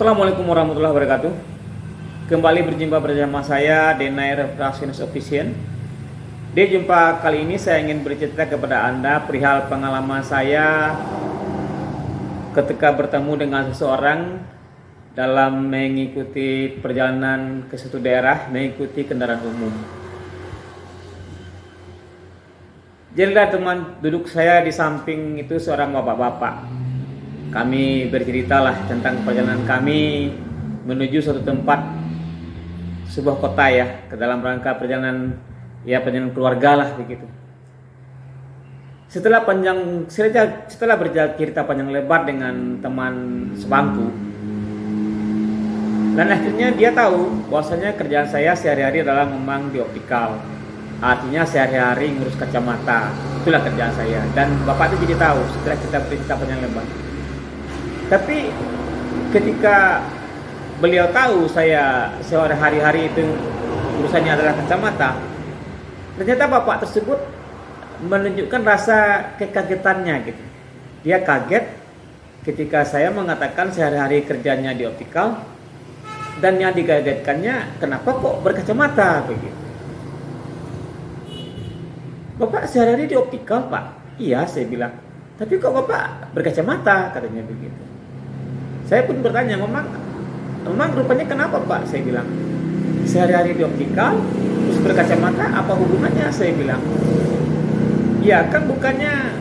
Assalamualaikum warahmatullahi wabarakatuh. Kembali berjumpa bersama saya Denai Refractions Official. Di jumpa kali ini saya ingin bercerita kepada Anda perihal pengalaman saya ketika bertemu dengan seseorang dalam mengikuti perjalanan ke suatu daerah, mengikuti kendaraan umum. Jadilah teman duduk saya di samping itu seorang bapak-bapak. Kami berceritalah tentang perjalanan kami menuju suatu tempat, sebuah kota ya, ke dalam rangka perjalanan keluarga lah begitu. Setelah bercerita panjang lebar dengan teman sebangku, dan akhirnya dia tahu bahwasanya kerjaan saya sehari-hari adalah memang di optikal. Artinya sehari-hari ngurus kacamata, itulah kerjaan saya. Dan bapak itu jadi tahu setelah kita bercerita panjang lebar. Tapi ketika beliau tahu saya sehari-hari itu urusannya adalah kacamata, ternyata bapak tersebut menunjukkan rasa kekagetannya gitu. Dia kaget ketika saya mengatakan sehari-hari kerjanya di optikal, dan yang dikagetkannya kenapa kok berkacamata begitu. Bapak sehari-hari di optikal, Pak? Iya, saya bilang. Tapi kok bapak berkacamata, katanya begitu. Saya pun bertanya, memang rupanya kenapa Pak? Saya bilang, sehari-hari di optikal terus berkacamata, apa hubungannya? Saya bilang, ya kan bukannya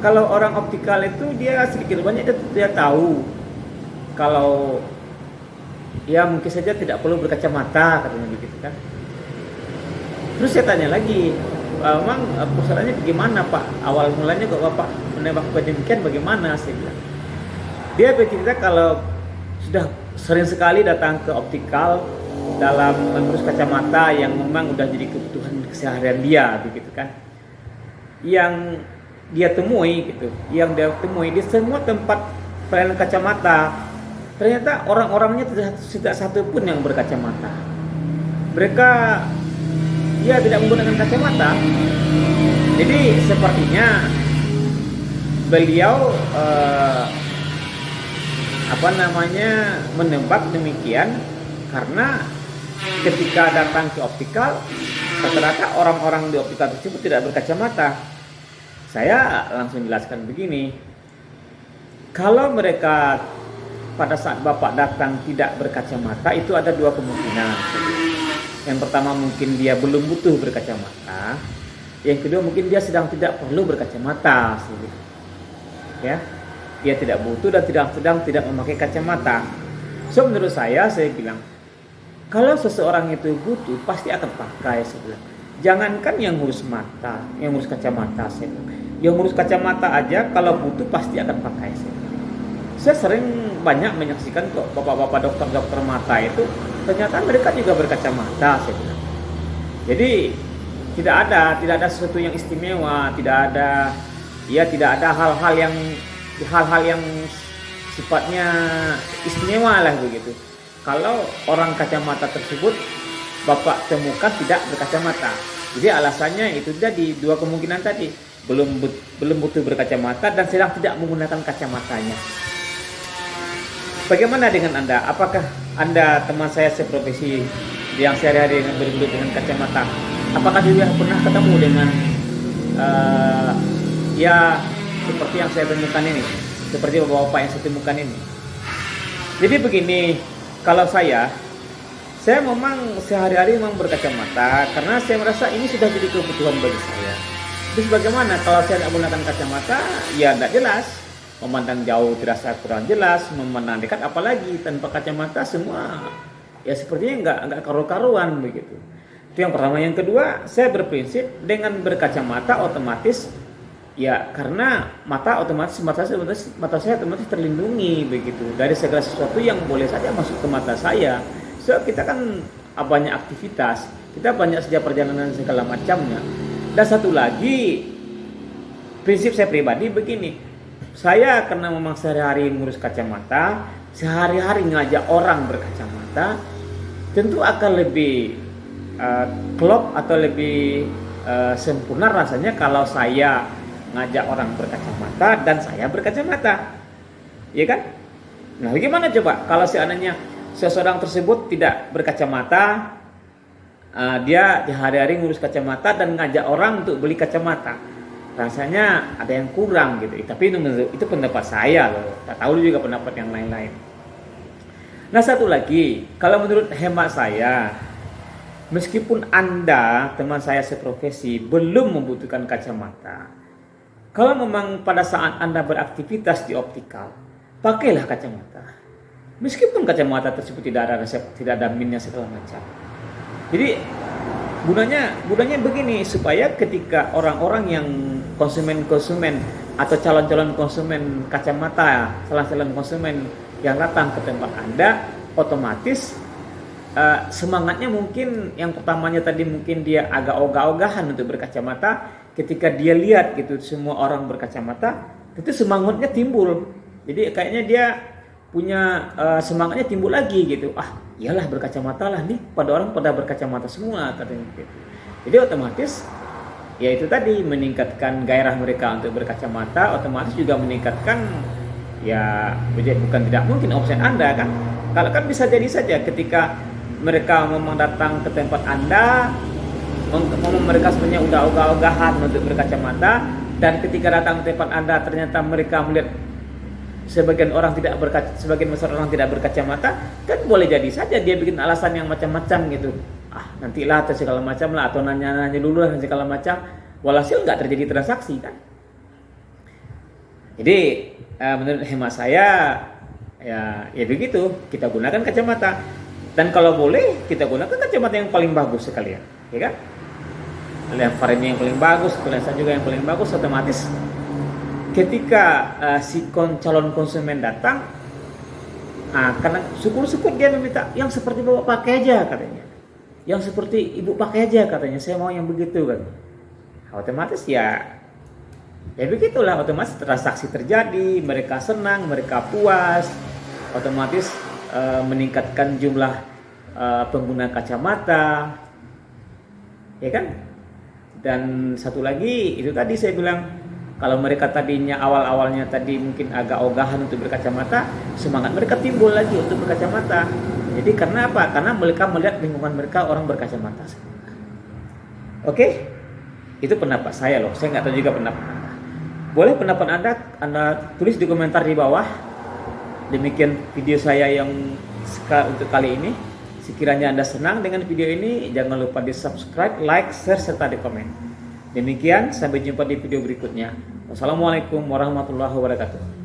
kalau orang optikal itu dia sedikit banyak dia tahu kalau ya mungkin saja tidak perlu berkacamata, katanya begitu kan. Terus saya tanya lagi, memang persoalannya bagaimana Pak? Awal mulanya kok bapak menembak demikian bagaimana? Saya bilang. Dia bercerita kalau sudah sering sekali datang ke optikal dalam mengurus kacamata yang memang udah jadi kebutuhan keseharian dia begitu kan. Yang dia temui di semua tempat pelayanan kacamata, ternyata orang-orangnya tidak satu pun yang berkacamata. Mereka tidak menggunakan kacamata. Jadi sepertinya beliau menebak demikian karena ketika datang ke optikal rata-rata orang-orang di optikal tersebut tidak berkacamata. Saya langsung jelaskan begini, kalau mereka pada saat bapak datang tidak berkacamata itu ada dua kemungkinan. Yang pertama mungkin dia belum butuh berkacamata, yang kedua mungkin dia sedang tidak perlu berkacamata ya. Dia tidak butuh dan sedang tidak memakai kacamata. So menurut saya bilang, kalau seseorang itu butuh pasti akan pakai. Saya bilang, jangankan yang ngurus mata, yang ngurus kacamata, saya bilang, yang ngurus kacamata aja kalau butuh pasti akan pakai. Saya sering banyak menyaksikan kok bapak-bapak dokter mata itu ternyata mereka juga berkacamata. Saya bilang, jadi tidak ada sesuatu yang istimewa, tidak ada hal-hal yang sifatnya istimewa lah begitu. Kalau orang kacamata tersebut bapak temukan tidak berkacamata, jadi alasannya itu tadi dua kemungkinan tadi, belum butuh berkacamata dan sedang tidak menggunakan kacamatanya. Bagaimana dengan Anda? Apakah Anda teman saya seprofesi yang sehari-hari bergelut dengan kacamata? Apakah juga pernah ketemu dengan seperti yang saya temukan ini, seperti bapak-bapak yang saya temukan ini? Jadi begini, kalau saya memang sehari-hari memang berkacamata karena saya merasa ini sudah jadi kebutuhan bagi saya. Terus bagaimana kalau saya tidak menggunakan kacamata? Ya tidak jelas, memandang jauh terasa kurang jelas, memandang dekat apalagi tanpa kacamata semua ya sepertinya nggak karu-karuan begitu. Itu yang pertama. Yang kedua, saya berprinsip dengan berkacamata otomatis ya, karena mata saya otomatis terlindungi begitu dari segala sesuatu yang boleh saja masuk ke mata saya. So kita kan banyak aktivitas, kita banyak saja perjalanan segala macamnya. Dan satu lagi, prinsip saya pribadi begini, saya karena memang sehari-hari ngurus kacamata, sehari-hari ngajak orang berkacamata, tentu akan lebih klop atau lebih sempurna rasanya kalau saya ngajak orang berkacamata dan saya berkacamata, ya kan? Nah, bagaimana coba kalau seandainya seseorang tersebut tidak berkacamata, dia hari-hari ngurus kacamata dan ngajak orang untuk beli kacamata, rasanya ada yang kurang gitu. Tapi itu pendapat saya loh, tak tahu juga pendapat yang lain-lain. Nah, satu lagi, kalau menurut hemat saya, meskipun Anda, teman saya seprofesi, belum membutuhkan kacamata, kalau memang pada saat Anda beraktivitas di optikal, pakailah kacamata. Meskipun kacamata tersebut tidak ada resep, tidak ada minnya segala macam. Jadi gunanya begini, supaya ketika orang-orang yang konsumen atau calon-calon konsumen kacamata, calon-calon konsumen yang datang ke tempat Anda, otomatis semangatnya mungkin yang pertamanya tadi mungkin dia agak ogah-ogahan untuk berkacamata. Ketika dia lihat gitu semua orang berkacamata, itu semangatnya timbul. Jadi kayaknya dia punya semangatnya timbul lagi gitu. Iyalah berkacamata lah nih, pada orang pada berkacamata semua katanya gitu. Jadi otomatis ya itu tadi meningkatkan gairah mereka untuk berkacamata, otomatis juga meningkatkan ya bukan tidak mungkin omset Anda kan. Kalau kan bisa jadi saja ketika mereka memang datang ke tempat Anda, mereka sebenarnya udah ogah-ogahan untuk berkacamata, dan ketika datang ke tempat Anda ternyata mereka melihat sebagian besar orang tidak berkacamata, kan boleh jadi saja dia bikin alasan yang macam-macam gitu. Nantilah atau segala macam lah, atau nanya-nanya dulu lah segala macam. Walhasil nggak terjadi transaksi kan. Jadi menurut hemat saya ya begitu, kita gunakan kacamata, dan kalau boleh kita gunakan kacamata yang paling bagus sekalian, ya kan? Yang variannya yang paling bagus, lensa juga yang paling bagus. Otomatis ketika si calon konsumen datang, karena syukur-syukur dia meminta yang seperti bapak pakai aja katanya, yang seperti ibu pakai aja katanya, saya mau yang begitu kan. Otomatis ya begitulah, otomatis transaksi terjadi, mereka senang, mereka puas, otomatis meningkatkan jumlah pengguna kacamata, ya kan? Dan satu lagi itu tadi saya bilang, kalau mereka tadinya awal-awalnya tadi mungkin agak ogahan untuk berkacamata, semangat mereka timbul lagi untuk berkacamata. Jadi karena apa? Karena mereka melihat lingkungan mereka orang berkacamata. Oke? Itu pendapat saya loh, saya nggak tahu juga pendapat Anda. Boleh pendapat Anda tulis di komentar di bawah. Demikian video saya yang untuk kali ini. Sekiranya Anda senang dengan video ini, jangan lupa di subscribe, like, share, serta di komen. Demikian, sampai jumpa di video berikutnya. Wassalamualaikum warahmatullahi wabarakatuh.